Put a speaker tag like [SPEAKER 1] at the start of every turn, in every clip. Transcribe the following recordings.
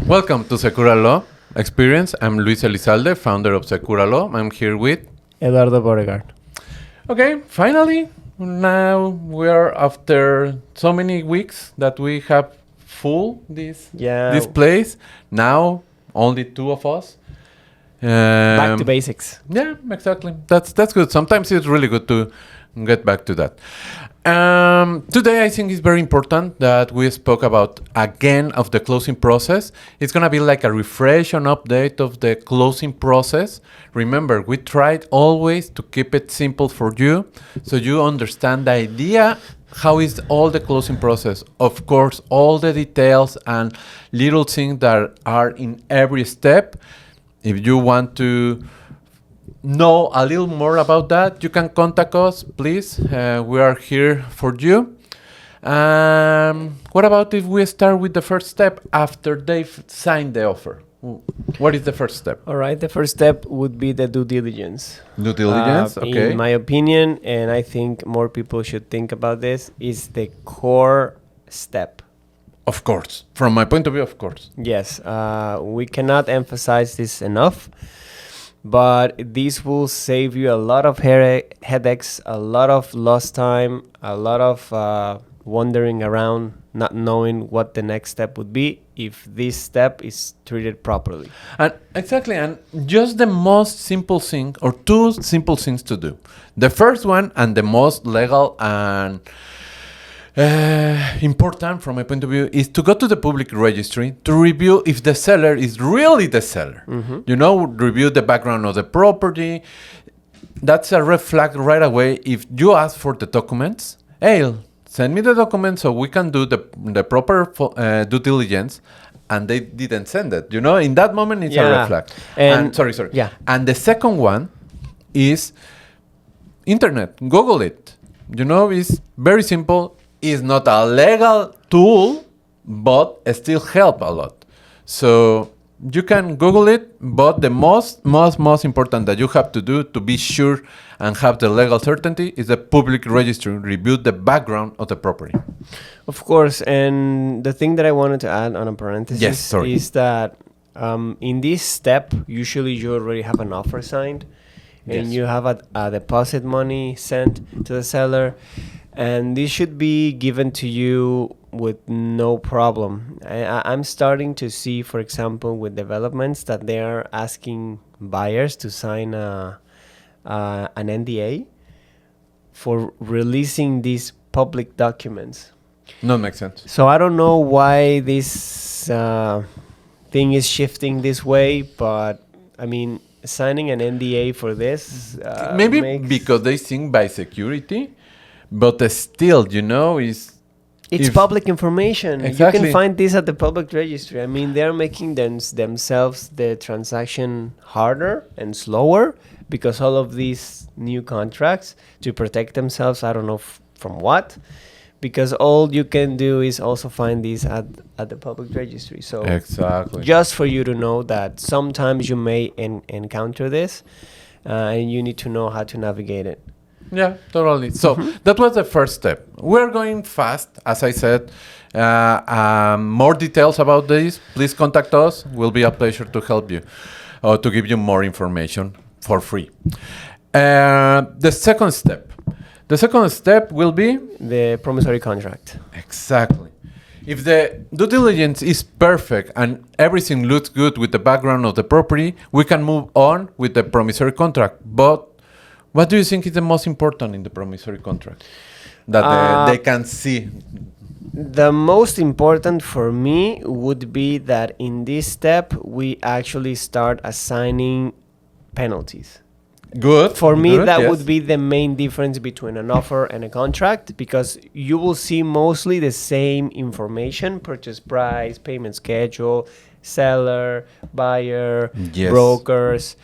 [SPEAKER 1] Welcome to Secura Law Experience. I'm Luis Elizalde, founder of Secura Law. I'm here with
[SPEAKER 2] Eduardo Beauregard.
[SPEAKER 1] Okay, finally, now we are after so many weeks that we have full this place. Now only two of us.
[SPEAKER 2] Back to basics.
[SPEAKER 1] Yeah, exactly. That's good. Sometimes it's really good to get back to that. Today, I think it's very important that we spoke about again of the closing process. It's going to be like a refresh and update of the closing process. Remember, we tried always to keep it simple for you so you understand the idea. How is all the closing process? Of course, all the details and little things that are in every step. If you want to know a little more about that, you can contact us, please. We are here for you. What about if we start with the first step after they've signed the offer? What is the first step?
[SPEAKER 2] All right, the first step would be the due diligence.
[SPEAKER 1] Due diligence, okay.
[SPEAKER 2] In my opinion, and I think more people should think about this, is the core step.
[SPEAKER 1] Of course. From my point of view, of course.
[SPEAKER 2] Yes, we cannot emphasize this enough. But this will save you a lot of headaches, a lot of lost time, a lot of wandering around, not knowing what the next step would be if this step is treated properly.
[SPEAKER 1] And exactly, and just the most simple thing, or two simple things to do. The first one, and the most legal and important from my point of view, is to go to the public registry to review if the seller is really the seller. Mm-hmm. You know, review the background of the property. That's a red flag right away. If you ask for the documents, hey, send me the documents so we can do the proper due diligence, and they didn't send it. You know, in that moment, it's a red flag. And sorry.
[SPEAKER 2] Yeah.
[SPEAKER 1] And the second one is internet. Google it. You know, it's very simple. Is not a legal tool, but it still help a lot. So you can Google it, but the most important that you have to do to be sure and have the legal certainty is the public registry review the background of the property.
[SPEAKER 2] Of course, and the thing that I wanted to add on a parenthesis is that in this step, usually you already have an offer signed, and you have a deposit money sent to the seller. And this should be given to you with no problem. I'm starting to see, for example, with developments that they are asking buyers to sign an NDA for releasing these public documents.
[SPEAKER 1] No, makes sense.
[SPEAKER 2] So I don't know why this thing is shifting this way, but I mean, signing an NDA for this
[SPEAKER 1] maybe because they think by security. But still, you know, it's
[SPEAKER 2] public information.
[SPEAKER 1] Exactly.
[SPEAKER 2] You can find this at the public registry. I mean, they're making themselves the transaction harder and slower because all of these new contracts to protect themselves, I don't know from what, because all you can do is also find these at the public registry. So
[SPEAKER 1] exactly,
[SPEAKER 2] just for you to know that sometimes you may encounter this and you need to know how to navigate it.
[SPEAKER 1] Yeah, totally. So that was the first step. We're going fast, as I said. More details about this, please contact us. Will be a pleasure to help you or to give you more information for free. The second step will be
[SPEAKER 2] the promissory contract.
[SPEAKER 1] Exactly. If the due diligence is perfect and everything looks good with the background of the property, we can move on with the promissory contract. But what do you think is the most important in the promissory contract that they can see?
[SPEAKER 2] The most important for me would be that in this step, we actually start assigning penalties.
[SPEAKER 1] Good.
[SPEAKER 2] For me, that would be the main difference between an offer and a contract, because you will see mostly the same information: purchase price, payment schedule, seller, buyer, brokers,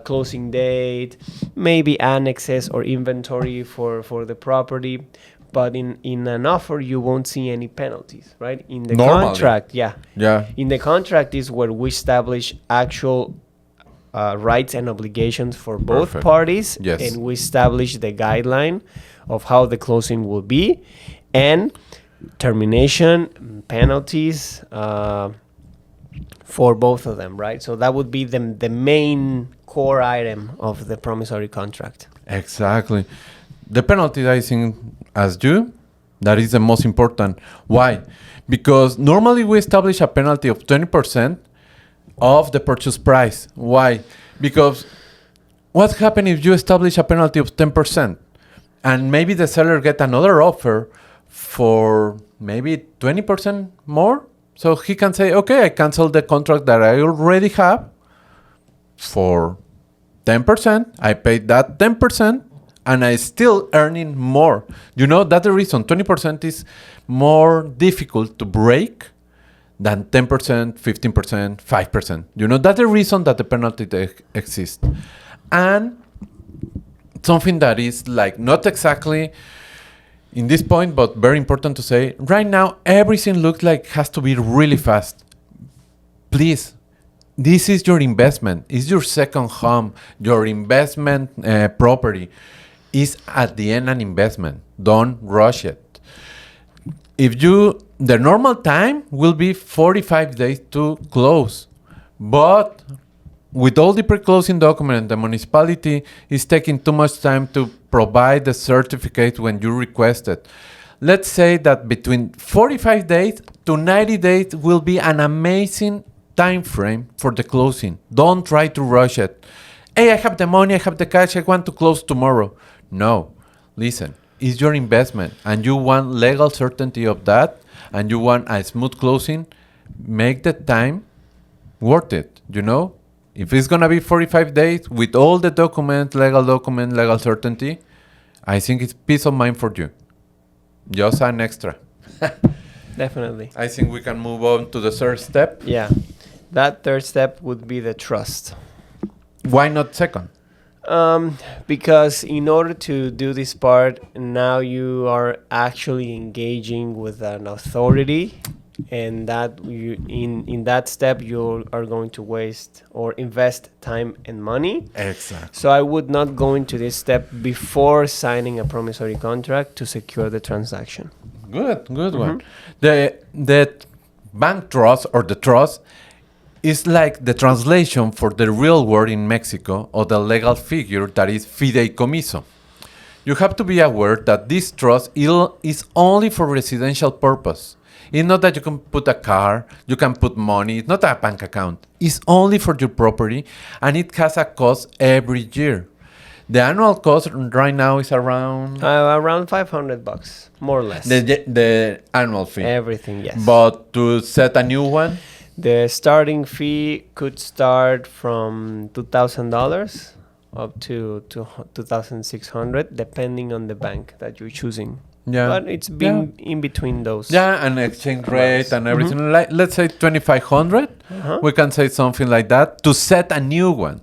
[SPEAKER 2] closing date, maybe annexes or inventory for the property. But in an offer, you won't see any penalties, right? In the contract, in the contract is where we establish actual rights and obligations for both parties, and we establish the guideline of how the closing will be, and termination, penalties, for both of them, right? So that would be the main core item of the promissory contract.
[SPEAKER 1] Exactly. The penalty, I think, as you, that is the most important. Why? Because normally we establish a penalty of 20% of the purchase price. Why? Because what happens if you establish a penalty of 10% and maybe the seller get another offer for maybe 20% more? So he can say, okay, I cancel the contract that I already have for 10%. I paid that 10% and I still earning more. You know, that's the reason 20% is more difficult to break than 10%, 15%, 5%. You know, that's the reason that the penalty exists. And something that is like not exactly in this point, but very important to say, right now, everything looks like has to be really fast. Please, this is your investment. It's your second home. Your investment property is at the end an investment. Don't rush it. The normal time will be 45 days to close. But with all the pre-closing document, the municipality is taking too much time to provide the certificate when you request it. Let's say that between 45 days to 90 days will be an amazing time frame for the closing. Don't try to rush it. Hey, I have the money, I have the cash, I want to close tomorrow. No, listen, it's your investment and you want legal certainty of that and you want a smooth closing, make the time worth it, you know? If it's going to be 45 days with all the legal certainty, I think it's peace of mind for you. Just an extra.
[SPEAKER 2] Definitely.
[SPEAKER 1] I think we can move on to the third step.
[SPEAKER 2] Yeah. That third step would be the trust.
[SPEAKER 1] Why not second?
[SPEAKER 2] Because in order to do this part, now you are actually engaging with an authority, and that in that step you are going to waste or invest time and money.
[SPEAKER 1] Exactly.
[SPEAKER 2] So I would not go into this step before signing a promissory contract to secure the transaction.
[SPEAKER 1] Good one. The bank trust or the trust is like the translation for the real word in Mexico or the legal figure that is fideicomiso. You have to be aware that this trust is only for residential purpose. It's not that you can put a car, you can put money. It's not a bank account. It's only for your property, and it has a cost every year. The annual cost right now is around
[SPEAKER 2] $500, more or less.
[SPEAKER 1] the annual fee.
[SPEAKER 2] Everything, yes.
[SPEAKER 1] But to set a new one,
[SPEAKER 2] the starting fee could start from $2,000 up to $2,600, depending on the bank that you're choosing.
[SPEAKER 1] yeah.
[SPEAKER 2] But it's been in between those.
[SPEAKER 1] Yeah, and exchange rate and everything.
[SPEAKER 2] Mm-hmm.
[SPEAKER 1] Like, let's say 2,500. We can say something like that to set a new one.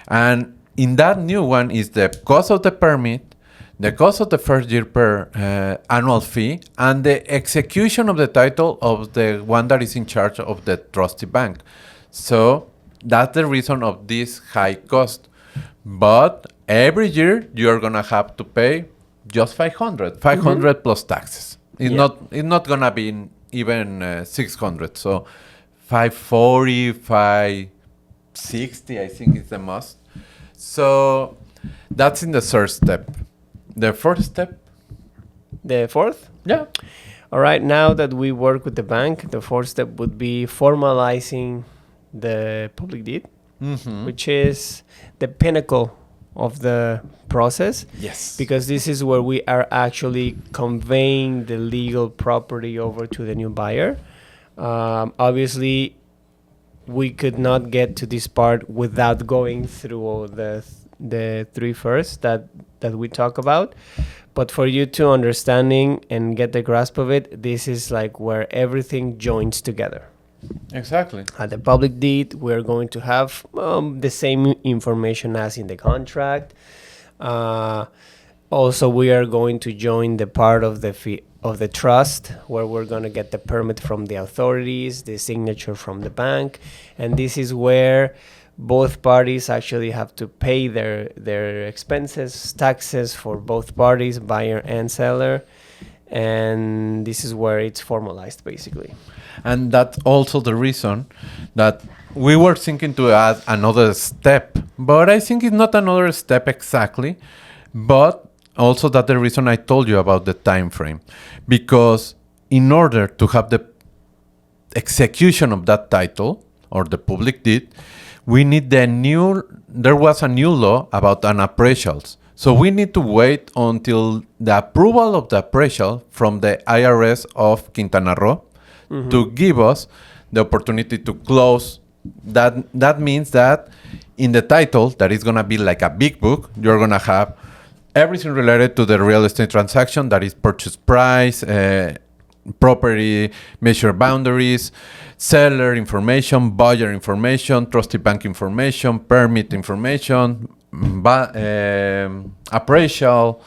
[SPEAKER 1] And in that new one is the cost of the permit, the cost of the first year per annual fee, and the execution of the title of the one that is in charge of the trustee bank. So that's the reason of this high cost. But every year you're gonna have to pay just 500 plus taxes. It's not gonna be even 600. So 540, 560, I think is the most. So that's in the third step. The fourth step?
[SPEAKER 2] The fourth?
[SPEAKER 1] Yeah.
[SPEAKER 2] All right, now that we work with the bank, the fourth step would be formalizing the public deed, which is the pinnacle of the process.
[SPEAKER 1] Yes.
[SPEAKER 2] Because this is where we are actually conveying the legal property over to the new buyer. Obviously, we could not get to this part without going through the three first that we talk about. But for you to understanding and get the grasp of it, this is like where everything joins together.
[SPEAKER 1] Exactly.
[SPEAKER 2] At the public deed, we're going to have the same information as in the contract. Also, we are going to join the part of the trust where we're going to get the permit from the authorities, the signature from the bank, and this is where both parties actually have to pay their expenses, taxes for both parties, buyer and seller. and this is where it's formalized basically.
[SPEAKER 1] And that's also the reason that we were thinking to add another step, but I think it's not another step exactly, but also that's the reason I told you about the time frame, because in order to have the execution of that title or the public deed, we need there was a new law about an appraisals. So we need to wait until the approval of the appraisal from the IRS of Quintana Roo to give us the opportunity to close. That means that in the title, that is going to be like a big book, you're going to have everything related to the real estate transaction, that is purchase price, property measure boundaries, seller information, buyer information, trustee bank information, permit information, appraisal,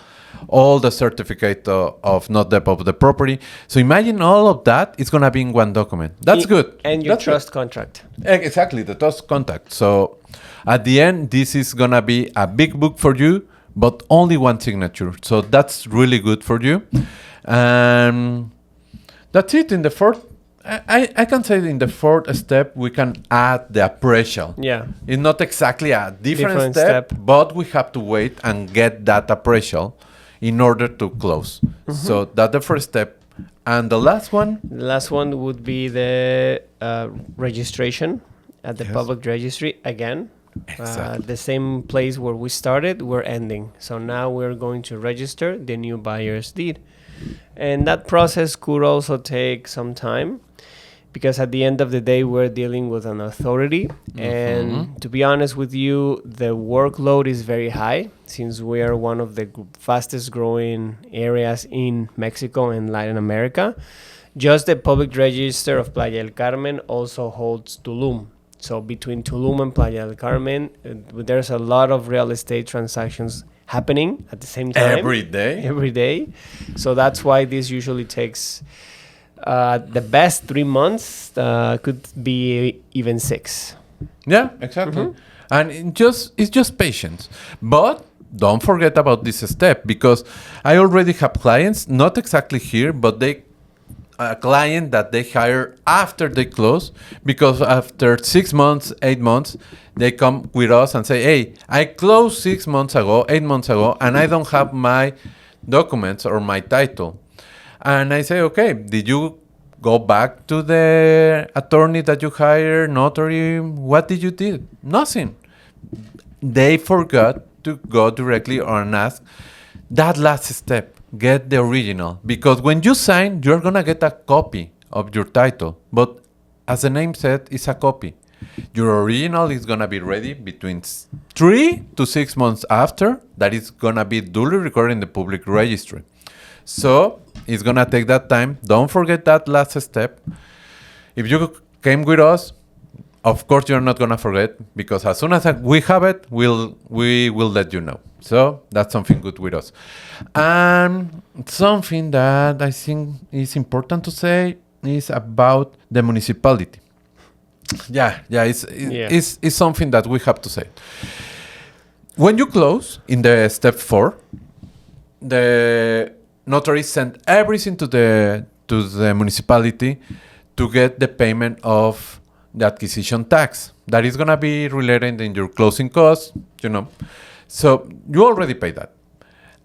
[SPEAKER 1] all the certificate of not debt of the property. So imagine all of that is going to be in one document. That's good.
[SPEAKER 2] And your
[SPEAKER 1] That's
[SPEAKER 2] trust
[SPEAKER 1] good.
[SPEAKER 2] contract.
[SPEAKER 1] Exactly, the trust contract. So at the end, this is going to be a big book for you, but only one signature. So that's really good for you. And that's it. In the fourth, I can say in the fourth step, we can add the appraisal.
[SPEAKER 2] Yeah.
[SPEAKER 1] It's not exactly a different
[SPEAKER 2] Different
[SPEAKER 1] step, but we have to wait and get that appraisal in order to close. So that's the first step. And the last one?
[SPEAKER 2] The last one would be the registration at the
[SPEAKER 1] Yes.
[SPEAKER 2] public registry again.
[SPEAKER 1] Exactly.
[SPEAKER 2] The same place where we started, we're ending. So now we're going to register the new buyer's deed. And that process could also take some time because at the end of the day, we're dealing with an authority. And to be honest with you, the workload is very high since we are one of the fastest growing areas in Mexico and Latin America. Just the public register of Playa del Carmen also holds Tulum. So between Tulum and Playa del Carmen, there's a lot of real estate transactions happening at the same time.
[SPEAKER 1] Every day?
[SPEAKER 2] Every day. So that's why this usually takes the best 3 months, could be even 6.
[SPEAKER 1] Yeah, exactly. And it's just patience. But don't forget about this step, because I already have clients, not exactly here, but a client that they hire after they close, because after 6 months, 8 months, they come with us and say, hey, I closed 6 months ago, 8 months ago, and I don't have my documents or my title. And I say, okay, did you go back to the attorney that you hired, notary? What did you do? Nothing. They forgot to go directly and ask that last step. Get the original. Because when you sign, you're going to get a copy of your title. But as the name said, it's a copy. Your original is going to be ready between 3 to 6 months after. That is going to be duly recorded in the public registry. So it's going to take that time. Don't forget that last step. If you came with us, of course you're not going to forget, because as soon as we have it, we will let you know. So that's something good with us. And something that I think is important to say is about the municipality. It's something that we have to say. When you close in the step 4, the notary sent everything to the municipality to get the payment of the acquisition tax. That is going to be related in your closing costs, So you already paid that.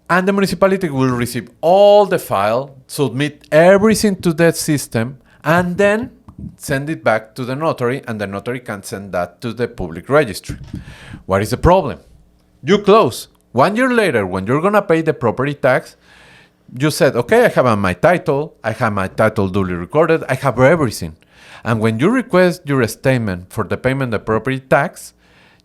[SPEAKER 1] And the municipality will receive all the file, submit everything to that system, and then send it back to the notary, and the notary can send that to the public registry. What is the problem? You close. 1 year later, when you're going to pay the property tax, you said, okay, I have my title duly recorded, I have everything. And when you request your statement for the payment of property tax,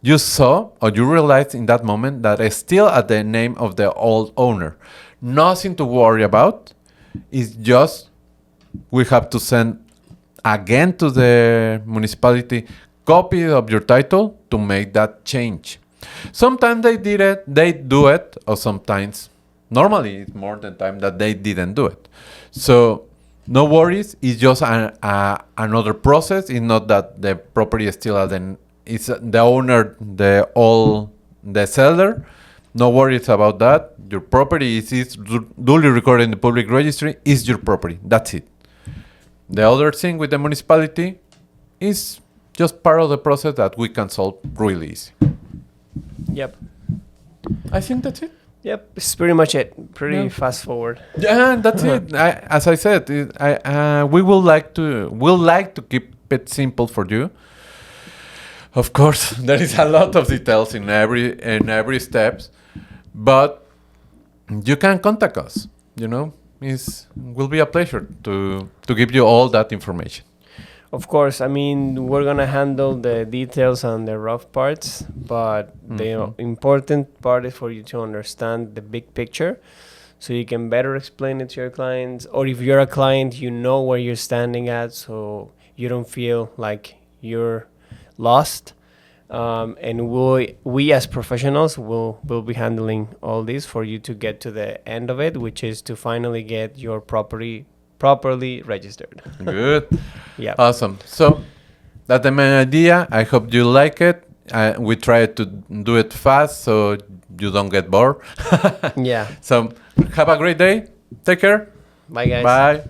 [SPEAKER 1] you saw or you realized in that moment that it's still at the name of the old owner. Nothing to worry about. It's just we have to send again to the municipality copy of your title to make that change. Sometimes they do it, or sometimes, normally it's more than time that they didn't do it. So no worries, it's just another process. It's not that the property is still it's the owner, the seller, No worries about that. Your property is duly recorded in the public registry. Is your property. That's it. The other thing with the municipality is just part of the process that we can solve really easy.
[SPEAKER 2] Yep.
[SPEAKER 1] I think that's it.
[SPEAKER 2] Yep. It's pretty much it. Pretty
[SPEAKER 1] Yeah.
[SPEAKER 2] fast forward.
[SPEAKER 1] Yeah, that's it. As I said, we'll like to keep it simple for you. Of course, there is a lot of details in every steps, but you can contact us. You know, it will be a pleasure to give you all that information.
[SPEAKER 2] Of course, I mean, we're going to handle the details and the rough parts, but the important part is for you to understand the big picture so you can better explain it to your clients. Or if you're a client, you know where you're standing at so you don't feel like you're lost. And we as professionals will be handling all this for you to get to the end of it, which is to finally get your property properly registered.
[SPEAKER 1] Good.
[SPEAKER 2] Yeah.
[SPEAKER 1] Awesome. So that's the main idea. I hope you like it. We try to do it fast so you don't get bored.
[SPEAKER 2] Yeah.
[SPEAKER 1] So have a great day. Take care.
[SPEAKER 2] Bye, guys.
[SPEAKER 1] Bye.